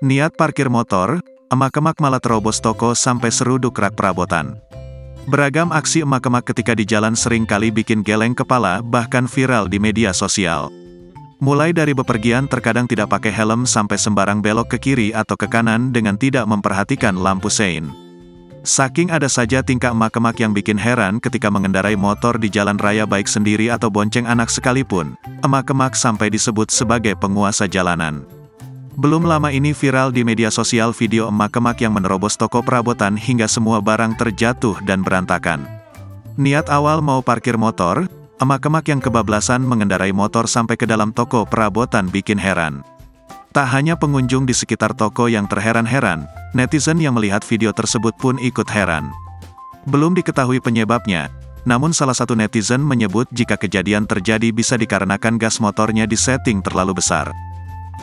Niat parkir motor, emak-emak malah terobos toko sampai seruduk rak perabotan. Beragam aksi emak-emak ketika di jalan sering kali bikin geleng kepala, bahkan viral di media sosial. Mulai dari bepergian terkadang tidak pakai helm sampai sembarang belok ke kiri atau ke kanan dengan tidak memperhatikan lampu sein. Saking ada saja tingkah emak-emak yang bikin heran ketika mengendarai motor di jalan raya baik sendiri atau bonceng anak sekalipun, emak-emak sampai disebut sebagai penguasa jalanan. Belum lama ini viral di media sosial video emak-emak yang menerobos toko perabotan hingga semua barang terjatuh dan berantakan. Niat awal mau parkir motor, emak-emak yang kebablasan mengendarai motor sampai ke dalam toko perabotan bikin heran. Tak hanya pengunjung di sekitar toko yang terheran-heran, netizen yang melihat video tersebut pun ikut heran. Belum diketahui penyebabnya, namun salah satu netizen menyebut jika kejadian terjadi bisa dikarenakan gas motornya disetting terlalu besar.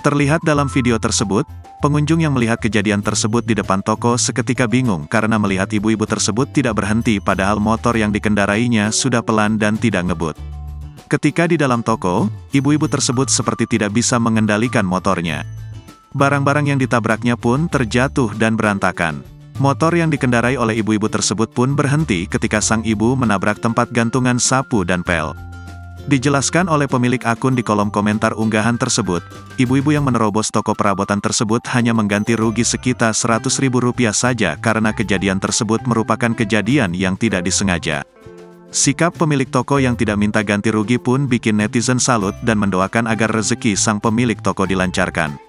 Terlihat dalam video tersebut, pengunjung yang melihat kejadian tersebut di depan toko seketika bingung karena melihat ibu-ibu tersebut tidak berhenti padahal motor yang dikendarainya sudah pelan dan tidak ngebut. Ketika di dalam toko, ibu-ibu tersebut seperti tidak bisa mengendalikan motornya. Barang-barang yang ditabraknya pun terjatuh dan berantakan. Motor yang dikendarai oleh ibu-ibu tersebut pun berhenti ketika sang ibu menabrak tempat gantungan sapu dan pel. Dijelaskan oleh pemilik akun di kolom komentar unggahan tersebut, ibu-ibu yang menerobos toko perabotan tersebut hanya mengganti rugi sekitar Rp100.000 saja karena kejadian tersebut merupakan kejadian yang tidak disengaja. Sikap pemilik toko yang tidak minta ganti rugi pun bikin netizen salut dan mendoakan agar rezeki sang pemilik toko dilancarkan.